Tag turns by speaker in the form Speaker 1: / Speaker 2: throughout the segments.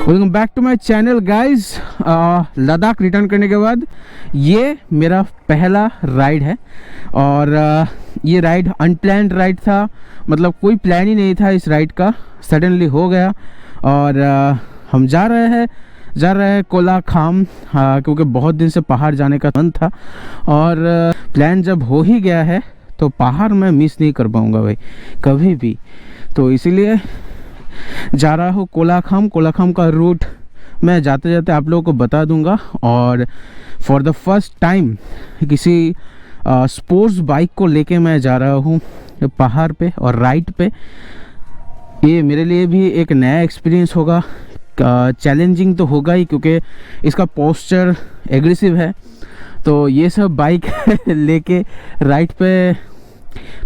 Speaker 1: Welcome back to my channel guys. Ladakh return करने के बाद ये मेरा पहला राइड है और ये राइड अनप्लान्ड राइड था, मतलब कोई प्लान ही नहीं था इस राइड का, सडनली हो गया। और हम जा रहे हैं कोलाखाम, क्योंकि बहुत दिन से पहाड़ जाने का मन था और प्लान जब हो ही गया है तो पहाड़ मैं मिस नहीं कर पाऊँगा भाई कभी भी। तो इसीलिए जा रहा हूँ कोलाखाम का रूट मैं जाते जाते आप लोगों को बता दूंगा। और फॉर द फर्स्ट टाइम किसी स्पोर्ट्स बाइक को लेके मैं जा रहा हूँ पहाड़ पे और राइड पे। ये मेरे लिए भी एक नया एक्सपीरियंस होगा, चैलेंजिंग तो होगा ही क्योंकि इसका पोस्चर एग्रेसिव है। तो ये सब बाइक लेके राइड पे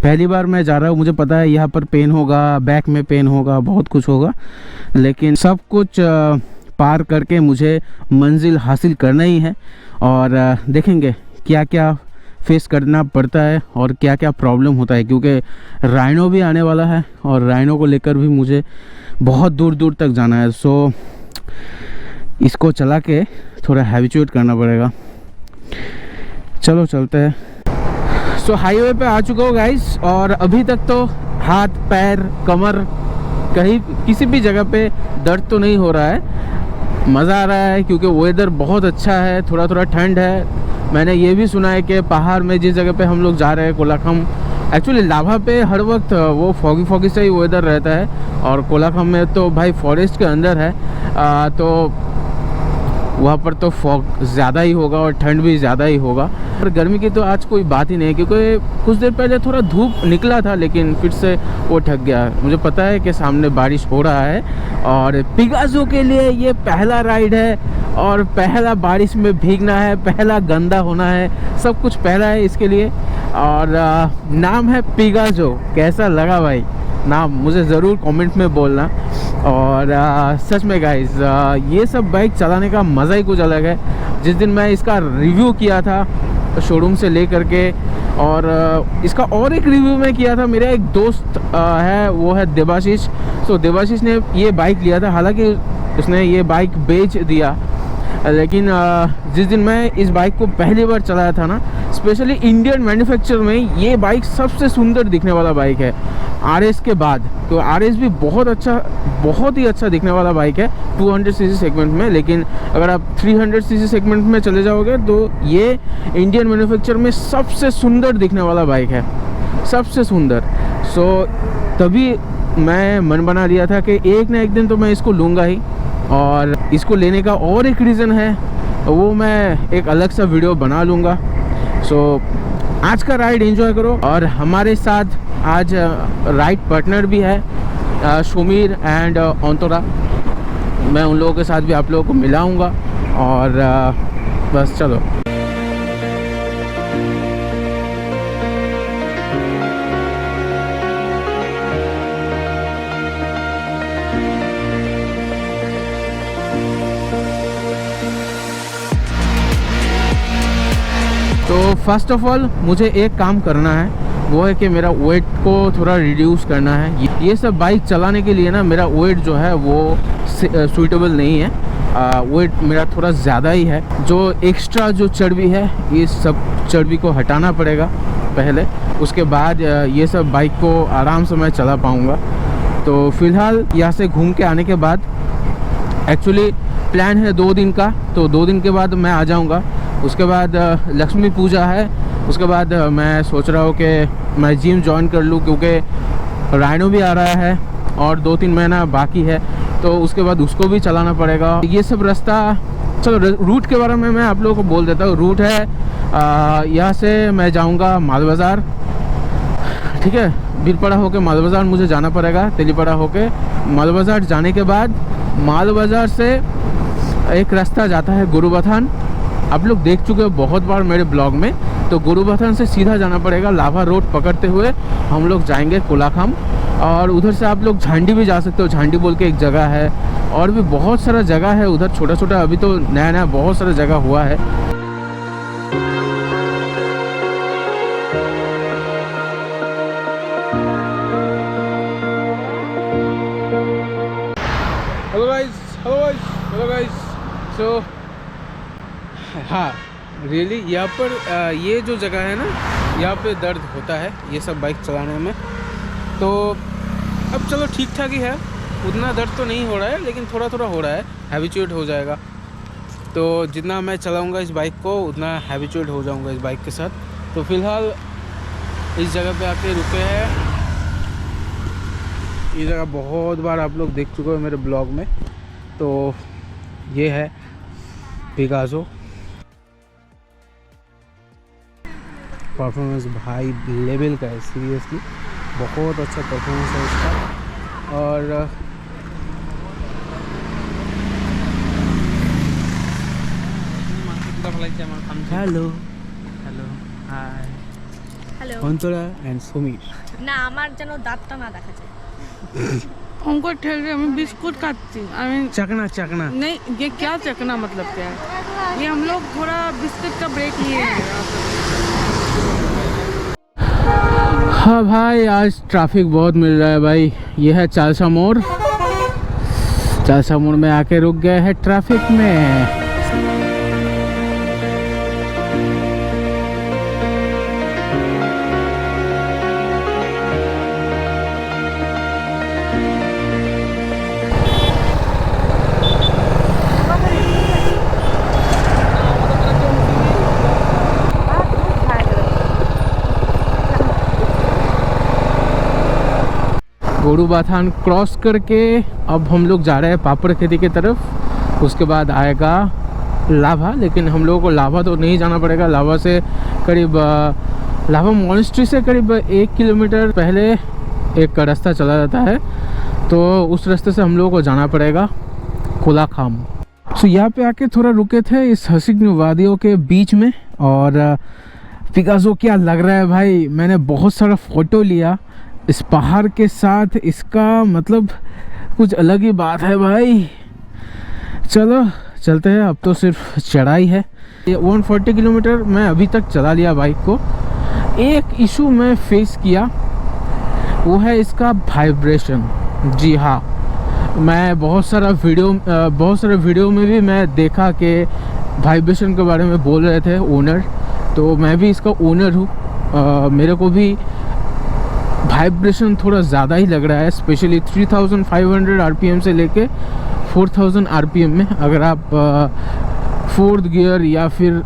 Speaker 1: पहली बार मैं जा रहा हूँ। मुझे पता है यहाँ पर पेन होगा, बैक में पेन होगा, बहुत कुछ होगा, लेकिन सब कुछ पार करके मुझे मंजिल हासिल करना ही है। और देखेंगे क्या क्या फेस करना पड़ता है और क्या क्या प्रॉब्लम होता है, क्योंकि राइनो भी आने वाला है और राइनो को लेकर भी मुझे बहुत दूर दूर तक जाना है। सो इसको चला के थोड़ा हैबिचुएट करना पड़ेगा। चलो चलते हैं। सो हाईवे पे आ चुका हूँ गाइस और अभी तक तो हाथ पैर कमर कहीं किसी भी जगह पे दर्द तो नहीं हो रहा है। मज़ा आ रहा है क्योंकि वेदर बहुत अच्छा है, थोड़ा थोड़ा ठंड है। मैंने ये भी सुना है कि पहाड़ में जिस जगह पे हम लोग जा रहे हैं कोलाखाम, एक्चुअली लाभा पे हर वक्त वो फॉगी से ही वेदर रहता है और कोलाखाम में तो भाई फॉरेस्ट के अंदर है, तो वहाँ पर तो फॉग ज़्यादा ही होगा और ठंड भी ज़्यादा ही होगा। और गर्मी की तो आज कोई बात ही नहीं है क्योंकि कुछ देर पहले थोड़ा धूप निकला था लेकिन फिर से वो ठक गया। मुझे पता है कि सामने बारिश हो रहा है और पिगाजो के लिए ये पहला राइड है और पहला बारिश में भीगना है, पहला गंदा होना है, सब कुछ पहला है इसके लिए। और नाम है पिगाजो। कैसा लगा भाई नाम, मुझे ज़रूर कमेंट में बोलना। और सच में गाइस ये सब बाइक चलाने का मज़ा ही कुछ अलग है। जिस दिन मैं इसका रिव्यू किया था शोरूम से ले करके, और इसका और एक रिव्यू मैं किया था, मेरा एक दोस्त है वो है देवाशीष। तो देवाशीष ने ये बाइक लिया था, हालांकि उसने ये बाइक बेच दिया, लेकिन जिस दिन मैं इस बाइक को पहली बार चलाया था ना, स्पेशली इंडियन मैन्युफैक्चर में ये बाइक सबसे सुंदर दिखने वाला बाइक है RS के बाद। तो RS भी बहुत ही अच्छा दिखने वाला बाइक है 200 सीसी सेगमेंट में, लेकिन अगर आप 300 सीसी सेगमेंट में चले जाओगे तो ये इंडियन मैन्युफैक्चर में सबसे सुंदर दिखने वाला बाइक है, सबसे सुंदर। सो तभी मैं मन बना लिया था कि एक ना एक दिन तो मैं इसको लूँगा ही। और इसको लेने का और एक रीज़न है, वो मैं एक अलग सा वीडियो बना लूँगा। सो आज का राइड एंजॉय करो। और हमारे साथ आज राइड पार्टनर भी है सुमीर एंड अंतरा। मैं उन लोगों के साथ भी आप लोगों को मिलाऊंगा और बस चलो। तो फर्स्ट ऑफ ऑल मुझे एक काम करना है, वो है कि मेरा वेट को थोड़ा रिड्यूस करना है। ये सब बाइक चलाने के लिए ना मेरा वेट जो है वो सूटेबल नहीं है, वेट मेरा थोड़ा ज़्यादा ही है। जो एक्स्ट्रा जो चर्बी है ये सब चर्बी को हटाना पड़ेगा पहले, उसके बाद ये सब बाइक को आराम से मैं चला पाऊँगा। तो फ़िलहाल यहाँ से घूम के आने के बाद, एक्चुअली प्लान है 2 दिन का, तो 2 दिन के बाद मैं आ जाऊँगा। उसके बाद लक्ष्मी पूजा है, उसके बाद मैं सोच रहा हूँ कि मैं जिम ज्वाइन कर लूँ क्योंकि राइनो भी आ रहा है और 2-3 महीना बाकी है, तो उसके बाद उसको भी चलाना पड़ेगा। ये सब रास्ता, चलो रूट के बारे में मैं आप लोगों को बोल देता हूँ। रूट है यहाँ से मैं जाऊँगा माल बाज़ार, ठीक है, बीरपड़ा होके माल बाज़ार मुझे जाना पड़ेगा, तेलीपड़ा होके माल बाज़ार जाने के बाद माल बाज़ार से एक रास्ता जाता है गुरुबथान। आप लोग देख चुके हो बहुत बार मेरे ब्लॉग में। तो गुरुबथान से सीधा जाना पड़ेगा, लाभा रोड पकड़ते हुए हम लोग जाएंगे कोलाखाम। और उधर से आप लोग झांडी भी जा सकते हो, झांडी बोल के एक जगह है, और भी बहुत सारा जगह है उधर छोटा छोटा, अभी तो नया नया बहुत सारा जगह हुआ है। हेलो गाइस हाँ रियली यहाँ पर ये जो जगह है ना, यहाँ पे दर्द होता है ये सब बाइक चलाने में। तो अब चलो ठीक ठाक ही है, उतना दर्द तो नहीं हो रहा है, लेकिन थोड़ा थोड़ा हो रहा है, हैबिचुएट हो जाएगा। तो जितना मैं चलाऊँगा इस बाइक को उतना हैबिचुएट हो जाऊँगा इस बाइक के साथ। तो फ़िलहाल इस जगह पे आके रुके हैं। ये जगह बहुत बार आप लोग देख चुके हो मेरे ब्लॉग में। तो ये है पिकासो। परफॉर्मेंस भाई लेवल का है, सीरियसली बहुत अच्छा परफॉर्मेंस है इसका। और hello hello hi
Speaker 2: hello
Speaker 1: Antara and Samir.
Speaker 2: না আমার যেন দাঁতটা না দেখা যায়।
Speaker 3: हमको ठहर रहे, मैं बिस्कुट खाती हूँ।
Speaker 1: चकना चकना
Speaker 3: नहीं, ये क्या चखना मतलब क्या है? ये हम लोग थोड़ा बिस्कुट का ब्रेक लिए हैं।
Speaker 1: हाँ भाई आज ट्रैफिक बहुत मिल रहा है भाई। ये है चालसा मोड़। चालसा मोड़ में आके रुक गए हैं ट्रैफिक में। गोरूबाथान क्रॉस करके अब हम लोग जा रहे हैं पापड़ खेती की तरफ। उसके बाद आएगा लाभा, लेकिन हम लोगों को लाभा तो नहीं जाना पड़ेगा। लाभा से करीब लाभा मॉनेस्ट्री से करीब 1 किलोमीटर पहले एक रास्ता चला जाता है, तो उस रास्ते से हम लोगों को जाना पड़ेगा कोलाखाम। सो यहाँ पे आके थोड़ा रुके थे इस हसीन वादियों के बीच में। और पिकासो क्या लग रहा है भाई, मैंने बहुत सारा फ़ोटो लिया इस पहाड़ के साथ। इसका मतलब कुछ अलग ही बात है भाई। चलो चलते हैं, अब तो सिर्फ चढ़ाई है। ये 140 किलोमीटर मैं अभी तक चला लिया बाइक को। एक इशू मैं फेस किया, वो है इसका वाइब्रेशन। जी हाँ, मैं बहुत सारा वीडियो में भी मैं देखा कि वाइब्रेशन के बारे में बोल रहे थे ओनर। तो मैं भी इसका ओनर हूँ। मेरे को भी वाइब्रेशन थोड़ा ज़्यादा ही लग रहा है, स्पेशली 3500 आरपीएम से लेके 4000 आरपीएम में। अगर आप 4th गियर या फिर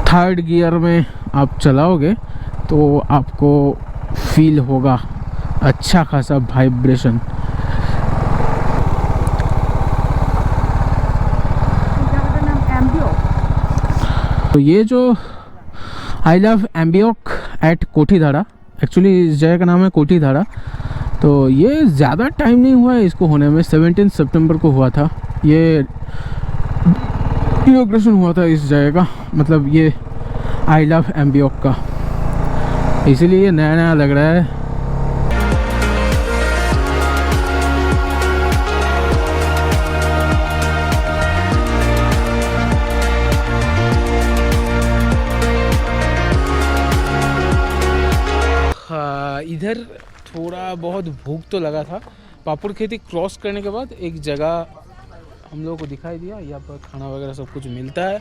Speaker 1: 3rd गियर में आप चलाओगे तो आपको फील होगा अच्छा खासा वाइब्रेशन। तो ये जो आई लव एम्बियोक एट कोठीधारा, एक्चुअली इस जगह का नाम है कोठीधारा। तो ये ज़्यादा टाइम नहीं हुआ है इसको होने में, 17 सितंबर को हुआ था। ये इनॉग्रेशन हुआ था इस जगह का, मतलब ये आई लव एम्बियोक का, इसीलिए ये नया नया लग रहा है। इधर थोड़ा बहुत भूख तो लगा था। पापड़ खेती क्रॉस करने के बाद एक जगह हम लोगों को दिखाई दिया, यहाँ पर खाना वगैरह सब कुछ मिलता है।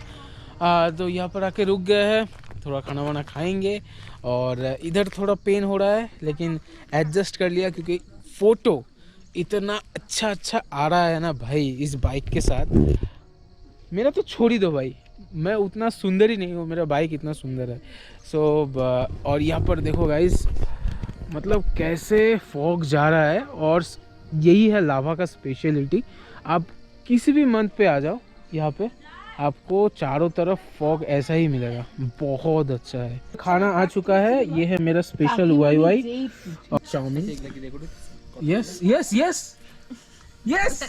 Speaker 1: तो यहाँ पर आके रुक गए हैं, थोड़ा खाना वाना खाएंगे। और इधर थोड़ा पेन हो रहा है, लेकिन एडजस्ट कर लिया क्योंकि फ़ोटो इतना अच्छा आ रहा है ना भाई इस बाइक के साथ। मेरा तो छोड़ ही दो भाई, मैं उतना सुंदर ही नहीं हूँ, मेरा बाइक इतना सुंदर है। और यहाँ पर देखो गाइस, मतलब कैसे फॉग जा रहा है। और यही है लाभा का स्पेशलिटी। आप किसी भी मंथ पे आ जाओ, यहाँ पे आपको चारों तरफ फॉग ऐसा ही मिलेगा, बहुत अच्छा है। खाना आ चुका है, ये है मेरा स्पेशल वाई और chowmein. Yes yes yes yes.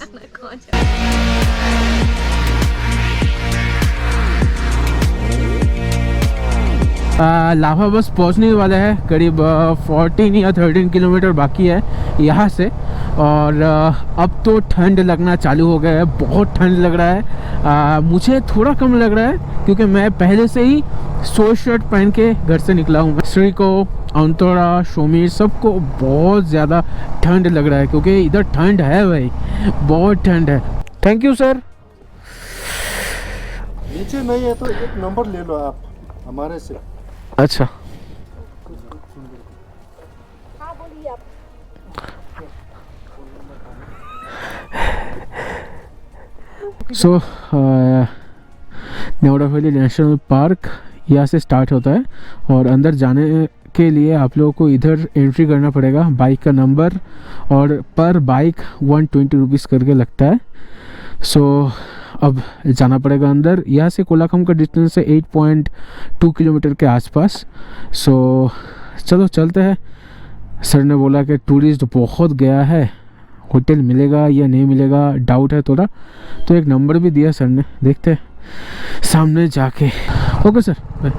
Speaker 1: लाभा बस पहुंचने वाला है, करीब 14 या 13 किलोमीटर बाकी है यहाँ से। और अब तो ठंड लगना चालू हो गया है, बहुत ठंड लग रहा है। मुझे थोड़ा कम लग रहा है क्योंकि मैं पहले से ही शॉर्ट शर्ट पहन के घर से निकला हूँ। श्री को, अंतरा, सोमीर सबको बहुत ज़्यादा ठंड लग रहा है क्योंकि इधर ठंड है भाई, बहुत ठंड है। Thank you sir.
Speaker 4: परिचय नहीं है तो एक नंबर ले लो आप हमारे से।
Speaker 1: अच्छा
Speaker 2: हाँ बोलिए आप।
Speaker 1: सो नेवड़ा वैली नेशनल पार्क यहाँ से स्टार्ट होता है और अंदर जाने के लिए आप लोगों को इधर एंट्री करना पड़ेगा, बाइक का नंबर और पर बाइक 120 रुपीज़ करके लगता है। सो अब जाना पड़ेगा अंदर। यहाँ से कोलाखम का डिस्टेंस है 8.2 किलोमीटर के आसपास। सो चलो चलते हैं। सर ने बोला कि टूरिस्ट बहुत गया है, होटल मिलेगा या नहीं मिलेगा डाउट है थोड़ा, तो एक नंबर भी दिया सर ने, देखते हैं सामने जाके। Okay sir bye.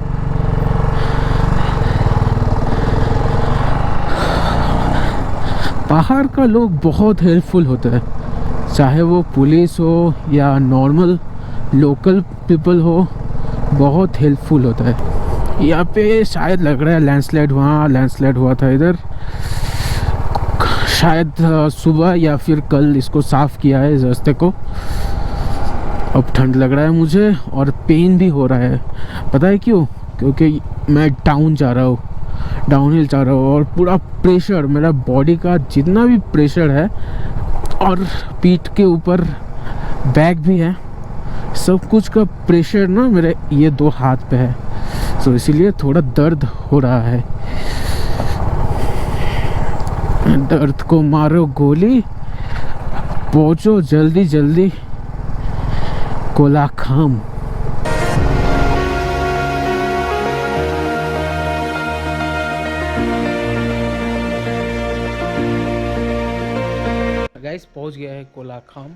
Speaker 1: बाहर का लोग बहुत हेल्पफुल होता है, चाहे वो पुलिस हो या नॉर्मल लोकल पीपल हो, बहुत हेल्पफुल होता है। यहाँ पे शायद लग रहा है लैंडस्लाइड हुआ था इधर, शायद सुबह या फिर कल इसको साफ़ किया है इस रास्ते को। अब ठंड लग रहा है मुझे और पेन भी हो रहा है, पता है क्यों? क्योंकि मैं डाउन जा रहा हूँ, डाउनहिल जा रहा हूँ और पूरा प्रेशर, मेरा बॉडी का जितना भी प्रेशर है और पीठ के ऊपर बैग भी है, सब कुछ का प्रेशर ना मेरे ये दो हाथ पे है। सो इसीलिए थोड़ा दर्द हो रहा है। दर्द को मारो गोली, पहुंचो जल्दी जल्दी कोलाखम। गाइस पहुंच गया है कोलाखम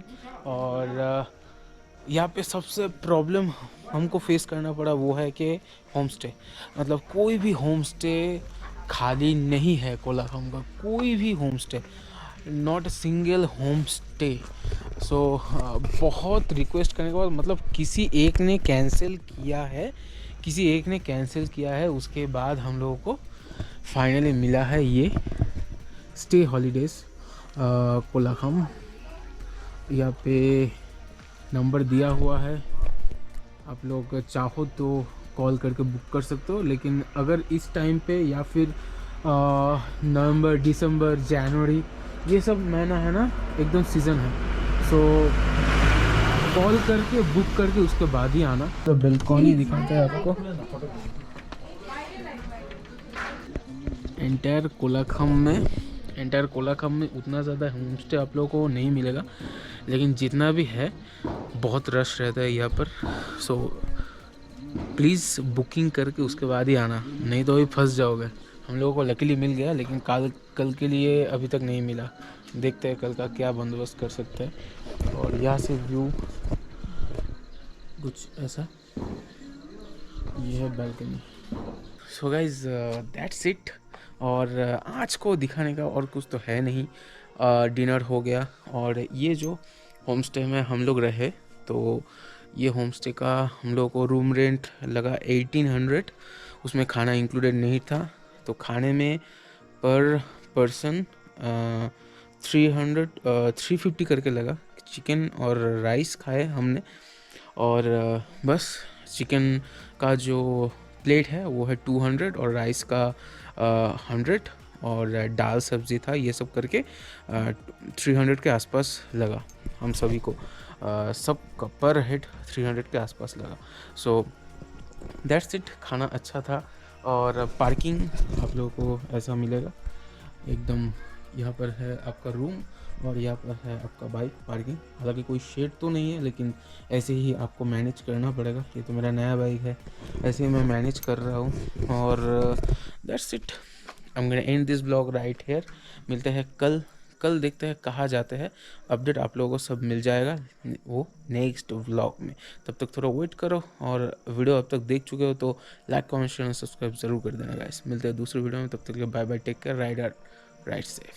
Speaker 1: और यहाँ पे सबसे प्रॉब्लम हमको फेस करना पड़ा वो है कि होम स्टे, मतलब कोई भी होम स्टे खाली नहीं है कोलाखम का, कोई भी home stay, not a single home stay. So बहुत रिक्वेस्ट करने के बाद, मतलब किसी एक ने कैंसिल किया है, उसके बाद हम लोगों को फाइनली मिला है ये स्टे हॉलीडेज़ कोलाखम। यहाँ पे नंबर दिया हुआ है, आप लोग चाहो तो कॉल करके बुक कर सकते हो, लेकिन अगर इस टाइम पे या फिर नवंबर, दिसंबर, जनवरी, ये सब महीना है ना, एकदम सीज़न है, सो कॉल करके बुक करके उसके बाद ही आना। तो बालकनी दिखाते हैं आपको। एंटायर कोलाखम में उतना ज़्यादा होम स्टे आप लोगों को नहीं मिलेगा, लेकिन जितना भी है बहुत रश रहता है यहाँ पर। सो प्लीज़ बुकिंग करके उसके बाद ही आना, नहीं तो अभी फंस जाओगे। हम लोगों को लकीली मिल गया, लेकिन कल के लिए अभी तक नहीं मिला। देखते हैं कल का क्या बंदोबस्त कर सकते हैं। और यहाँ से व्यू कुछ ऐसा, ये है balcony. So guys that's it. और आज को दिखाने का और कुछ तो है नहीं। डिनर हो गया और ये जो होम स्टे में हम लोग रहे, तो ये होम स्टे का हम लोग को रूम रेंट लगा 1800, उसमें खाना इंक्लूडेड नहीं था। तो खाने में पर पर्सन 350 करके लगा। चिकन और राइस खाए हमने, और बस चिकन का जो प्लेट है वो है 200 और राइस का 100 और दाल सब्ज़ी था, ये सब करके 300 के आसपास लगा हम सभी को। सब का पर हेड 300 के आसपास लगा। So that's it. खाना अच्छा था और पार्किंग आप लोगों को ऐसा मिलेगा एकदम। यहाँ पर है आपका रूम और यहाँ पर है आपका बाइक पार्किंग। हालांकि कोई शेड तो नहीं है, लेकिन ऐसे ही आपको मैनेज करना पड़ेगा। ये तो मेरा नया बाइक है, ऐसे ही मैं मैनेज कर रहा हूँ। और that's it. I am gonna end this blog right here. मिलते हैं कल देखते हैं कहाँ जाते हैं। अपडेट आप लोगों को सब मिल जाएगा वो नेक्स्ट व्लॉग में। तब तक थोड़ा वेट करो, और वीडियो अब तक देख चुके हो तो लाइक, कमेंट, शेयर और सब्सक्राइब जरूर कर देना गाइस। मिलते हैं दूसरे वीडियो में, तब तक के bye bye, take care, ride safe.